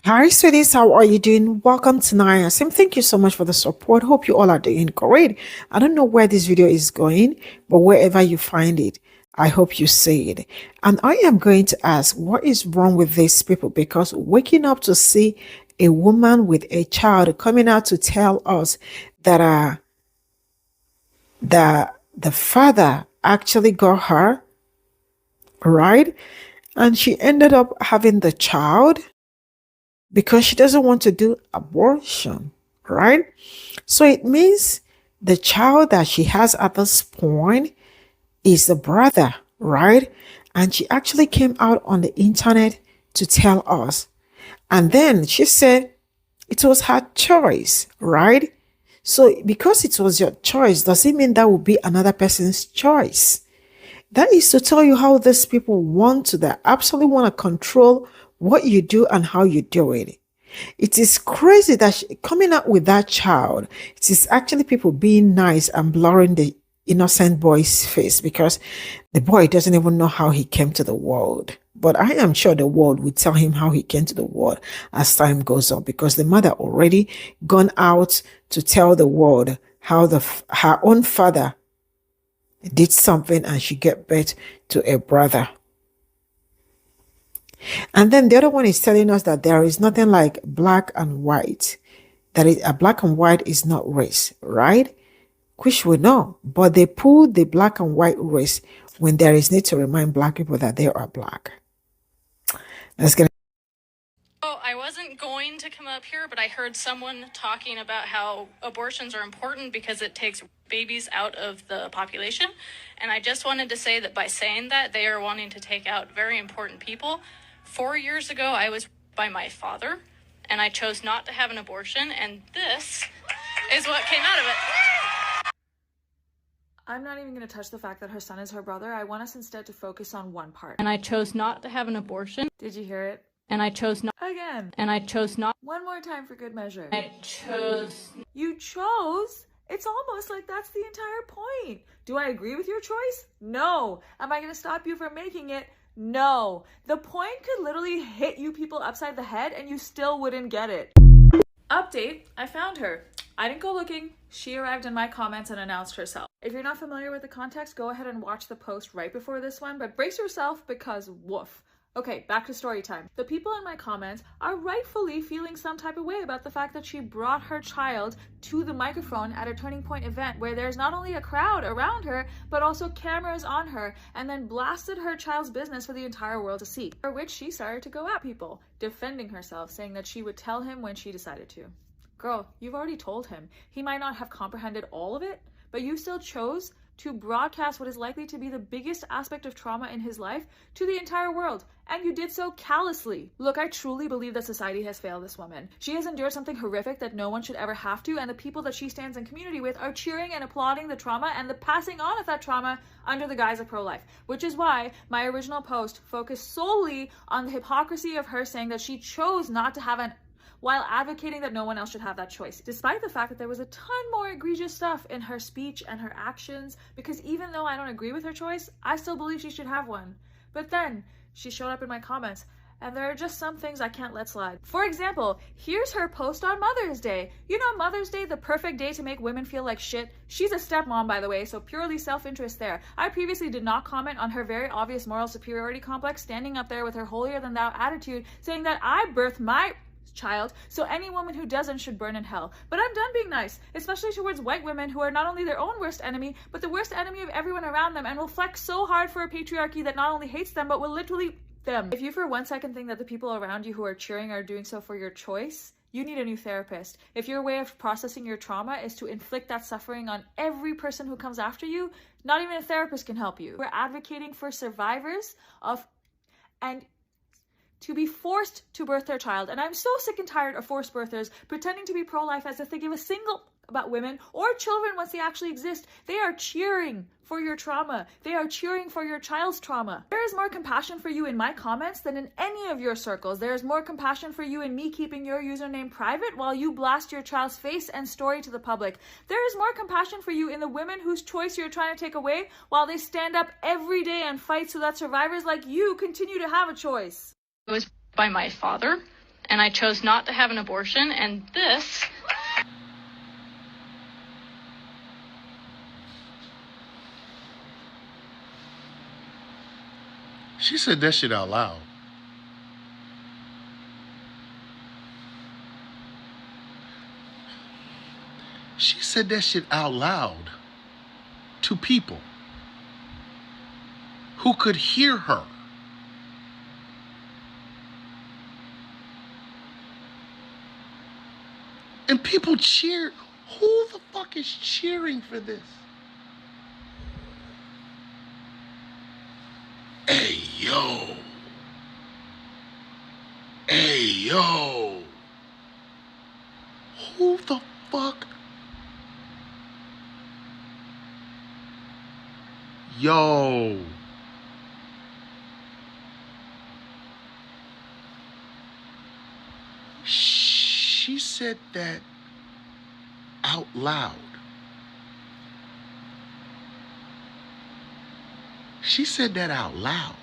Hi, sweeties. How are you doing? Welcome to Naya. Sim, thank you so much for the support. Hope you all are doing great. I don't know where this video is going, but wherever you find it, I hope you see it. And I am going to ask, what is wrong with these people? Because waking up to see a woman with a child coming out to tell us that the father actually got her, right? And she ended up having the child because she doesn't want to do abortion, right? So it means the child that she has at this point is the brother, right? And she actually came out on the internet to tell us. And then she said it was her choice, right? So because it was your choice, does it mean that would be another person's choice? That is to tell you how these people want to, they absolutely want to control what you do and how you do it. It is crazy that coming out with that child, it is actually people being nice and blurring the innocent boy's face because the boy doesn't even know how he came to the world. But I am sure the world will tell him how he came to the world as time goes on because the mother already gone out to tell the world how her own father did something and she gave birth to a brother. And then the other one is telling us that there is nothing like black and white. That is, a black and white is not race, right? Which we know, but they pull the black and white race when there is need to remind black people that they are black. Let's get. Oh, I wasn't going to come up here, but I heard someone talking about how abortions are important because it takes babies out of the population. And I just wanted to say that by saying that, they are wanting to take out very important people. 4 years ago, I was by my father, and I chose not to have an abortion, and this is what came out of it. I'm not even going to touch the fact that her son is her brother. I want us instead to focus on one part. And I chose not to have an abortion. Did you hear it? And I chose not. Again. And I chose not. One more time for good measure. I chose. You chose? It's almost like that's the entire point. Do I agree with your choice? No. Am I going to stop you from making it? No. The point could literally hit you people upside the head and you still wouldn't get it. Update, I found her. I didn't go looking. She arrived in my comments and announced herself. If you're not familiar with the context, go ahead and watch the post right before this one, but brace yourself because woof. Okay, back to story time. The people in my comments are rightfully feeling some type of way about the fact that she brought her child to the microphone at a Turning Point event where there's not only a crowd around her, but also cameras on her, and then blasted her child's business for the entire world to see. For which she started to go at people, defending herself, saying that she would tell him when she decided to. Girl, you've already told him. He might not have comprehended all of it, but you still chose to broadcast what is likely to be the biggest aspect of trauma in his life to the entire world. And you did so callously. Look, I truly believe that society has failed this woman. She has endured something horrific that no one should ever have to, and the people that she stands in community with are cheering and applauding the trauma and the passing on of that trauma under the guise of pro-life. Which is why my original post focused solely on the hypocrisy of her saying that she chose not to have an while advocating that no one else should have that choice, despite the fact that there was a ton more egregious stuff in her speech and her actions, because even though I don't agree with her choice, I still believe she should have one. But then, she showed up in my comments, and there are just some things I can't let slide. For example, here's her post on Mother's Day. You know Mother's Day, the perfect day to make women feel like shit? She's a stepmom, by the way, so purely self-interest there. I previously did not comment on her very obvious moral superiority complex, standing up there with her holier-than-thou attitude, saying that I birthed my child, so any woman who doesn't should burn in hell. But I'm done being nice, especially towards white women who are not only their own worst enemy, but the worst enemy of everyone around them, and will flex so hard for a patriarchy that not only hates them, but will literally them. If you for 1 second think that the people around you who are cheering are doing so for your choice, you need a new therapist. If your way of processing your trauma is to inflict that suffering on every person who comes after you, not even a therapist can help you. We're advocating for survivors of and to be forced to birth their child. And I'm so sick and tired of forced birthers pretending to be pro-life as if they give a single about women or children once they actually exist. They are cheering for your trauma. They are cheering for your child's trauma. There is more compassion for you in my comments than in any of your circles. There is more compassion for you in me keeping your username private while you blast your child's face and story to the public. There is more compassion for you in the women whose choice you're trying to take away while they stand up every day and fight so that survivors like you continue to have a choice. I was by my father, and I chose not to have an abortion, and this... She said that shit out loud. She said that shit out loud to people who could hear her. And people cheer. Who the fuck is cheering for this? Hey, yo. Hey, yo. Who the fuck? Yo. She said that out loud. She said that out loud.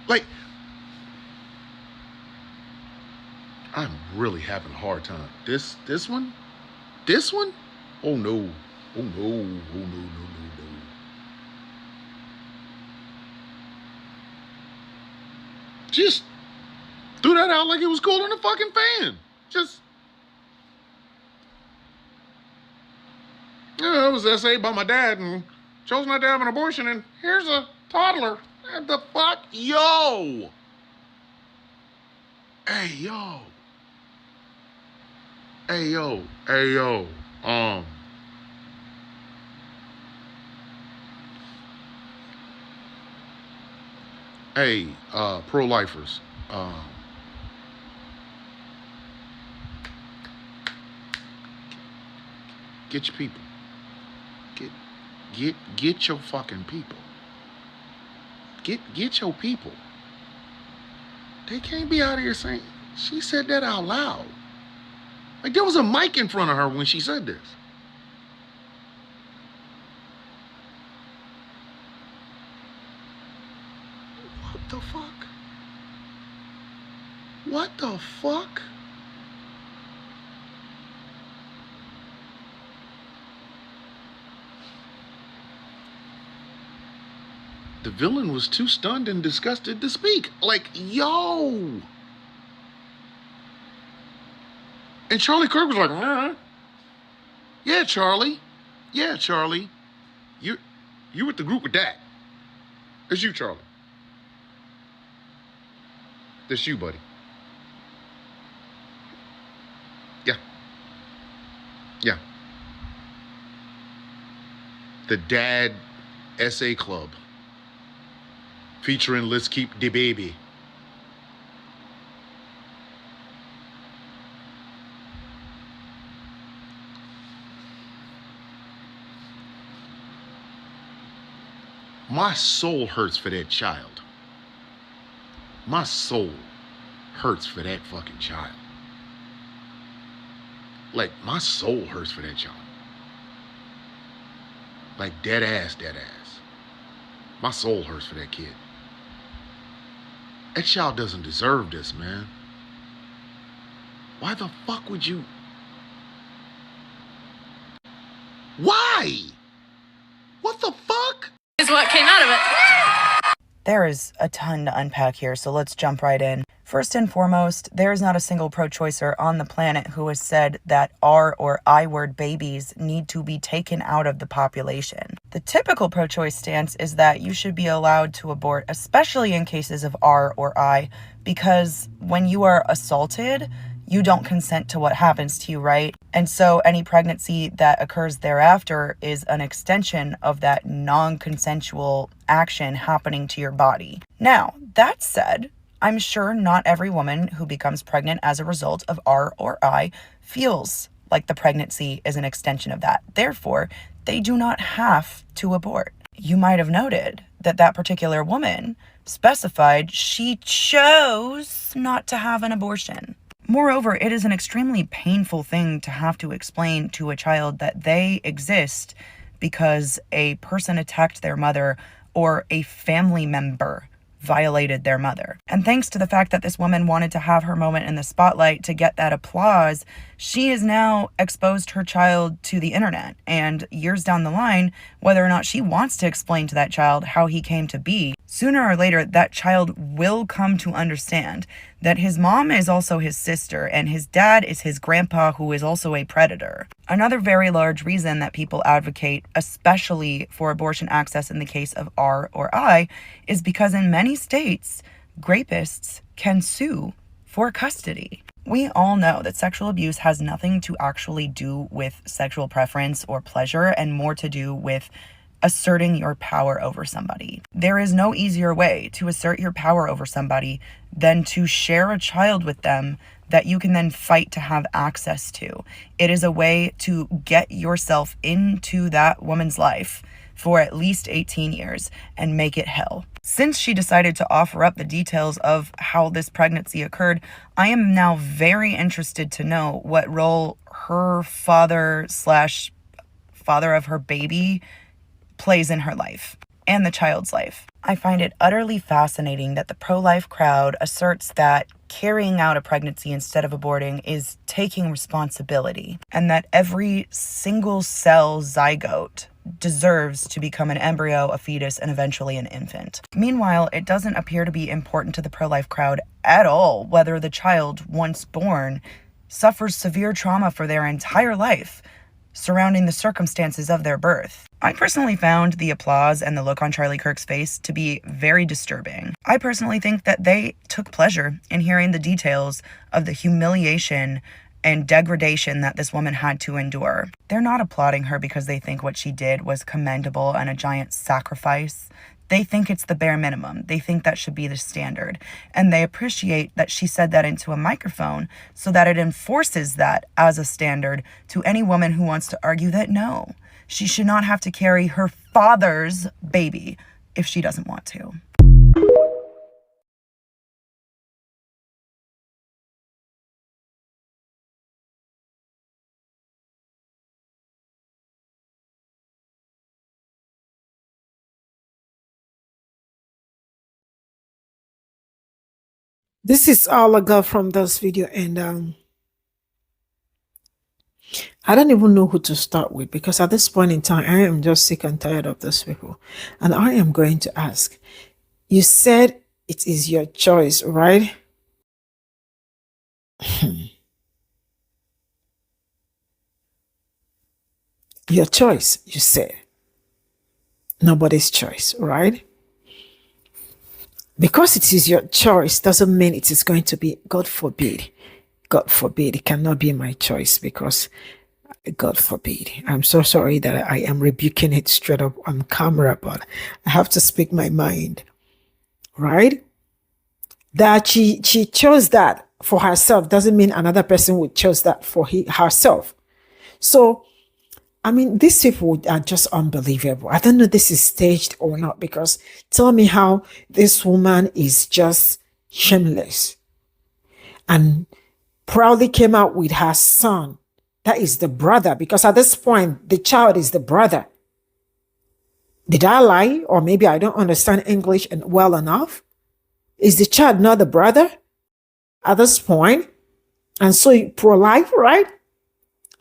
Like, I'm really having a hard time. This one? This one? Oh no. Oh no. Oh no, no, no, no. Just threw that out like it was cool in a fucking fan. Just, yeah, it was an essay by my dad and chose not to have an abortion, and here's a toddler. What the fuck? Yo. Hey, yo. Hey, yo. Hey, yo. Hey, pro-lifers. Get your people. Get your fucking people. Get your people. They can't be out here saying, she said that out loud. Like, there was a mic in front of her when she said this. What the fuck? What the fuck? The villain was too stunned and disgusted to speak. Like, yo. And Charlie Kirk was like, yeah, Charlie. Yeah, Charlie. You with the group with that. It's you, Charlie. That's you, buddy. Yeah. Yeah. The Dad Essay Club. Featuring Let's Keep the Baby. My soul hurts for that child. My soul hurts for that fucking child. Like, my soul hurts for that child. Like, dead ass. My soul hurts for that kid. That child doesn't deserve this, man. Why the fuck would you? Why? What the fuck? Is what came out of it. There is a ton to unpack here, so let's jump right in. First and foremost, there is not a single pro-choicer on the planet who has said that R or I word babies need to be taken out of the population. The typical pro-choice stance is that you should be allowed to abort, especially in cases of R or I, because when you are assaulted, you don't consent to what happens to you, right? And so any pregnancy that occurs thereafter is an extension of that non-consensual action happening to your body. Now, that said, I'm sure not every woman who becomes pregnant as a result of R or I feels like the pregnancy is an extension of that. Therefore, they do not have to abort. You might have noted that that particular woman specified she chose not to have an abortion. Moreover, it is an extremely painful thing to have to explain to a child that they exist because a person attacked their mother or a family member violated their mother. And thanks to the fact that this woman wanted to have her moment in the spotlight to get that applause, she has now exposed her child to the internet. And years down the line, whether or not she wants to explain to that child how he came to be, sooner or later, that child will come to understand that his mom is also his sister and his dad is his grandpa, who is also a predator. Another very large reason that people advocate, especially for abortion access in the case of R or I, is because in many states, rapists can sue for custody. We all know that sexual abuse has nothing to actually do with sexual preference or pleasure and more to do with asserting your power over somebody. There is no easier way to assert your power over somebody than to share a child with them that you can then fight to have access to. It is a way to get yourself into that woman's life for at least 18 years and make it hell. Since she decided to offer up the details of how this pregnancy occurred, I am now very interested to know what role her father/father of her baby plays in her life and the child's life. I find it utterly fascinating that the pro-life crowd asserts that carrying out a pregnancy instead of aborting is taking responsibility, and that every single cell zygote deserves to become an embryo, a fetus, and eventually an infant. Meanwhile, it doesn't appear to be important to the pro-life crowd at all whether the child, once born, suffers severe trauma for their entire life surrounding the circumstances of their birth. I personally found the applause and the look on Charlie Kirk's face to be very disturbing. I personally think that they took pleasure in hearing the details of the humiliation and degradation that this woman had to endure. They're not applauding her because they think what she did was commendable and a giant sacrifice. They think it's the bare minimum. They think that should be the standard. And they appreciate that she said that into a microphone so that it enforces that as a standard to any woman who wants to argue that no, she should not have to carry her father's baby if she doesn't want to. This is all I got from this video, and I don't even know who to start with, because at this point in time, I am just sick and tired of these people. And I am going to ask, you said it is your choice, right? Your choice, you said. Nobody's choice, right? Because it is your choice doesn't mean it is going to be, God forbid, it cannot be my choice, because God forbid. I'm so sorry that I am rebuking it straight up on camera, but I have to speak my mind, right? That she chose that for herself doesn't mean another person would choose that for herself. So, I mean, these people are just unbelievable. I don't know if this is staged or not, because tell me how this woman is just shameless and proudly came out with her son. That is the brother, because at this point, the child is the brother. Did I lie? Or maybe I don't understand English well enough. Is the child not the brother at this point? And so pro-life, right?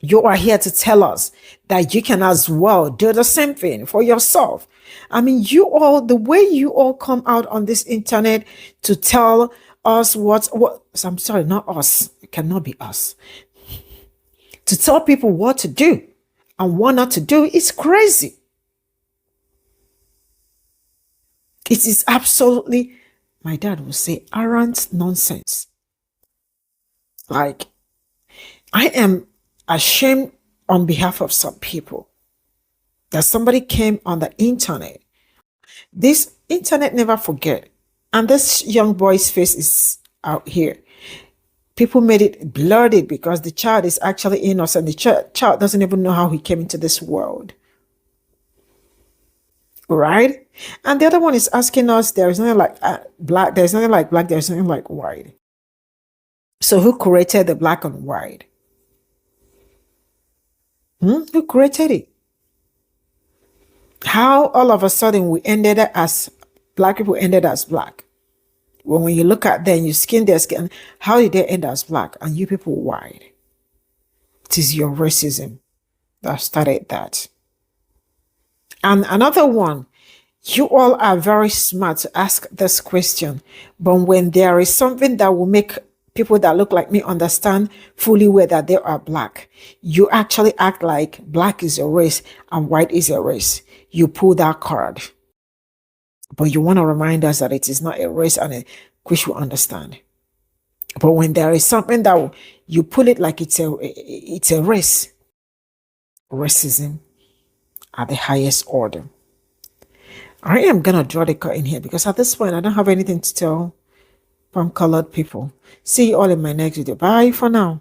You are here to tell us that you can as well do the same thing for yourself. I mean, the way you all come out on this internet to tell us I'm sorry, not us. It cannot be us. To tell people what to do and what not to do is crazy. It is absolutely, my dad would say, arrant nonsense. Like, I am ashamed on behalf of some people that somebody came on the internet. This internet never forget. And this young boy's face is out here. People made it blurred because the child is actually innocent. The child doesn't even know how he came into this world. Right? And the other one is asking us, there is nothing like black, there's nothing like black, there's nothing like white. So who created the black and white? Who created it? How all of a sudden we ended as black people ended as black. When you look at them, you skin their skin, how did they end as black and you people white? It is your racism that started that. And another one, you all are very smart to ask this question, but when there is something that will make people that look like me understand fully whether they are black, you actually act like black is a race and white is a race. You pull that card. But you want to remind us that it is not a race and which we understand. But when there is something that you pull it like it's a race, racism at the highest order. I am going to draw the curtain here because at this point, I don't have anything to tell colored people. See you all in my next video. Bye for now.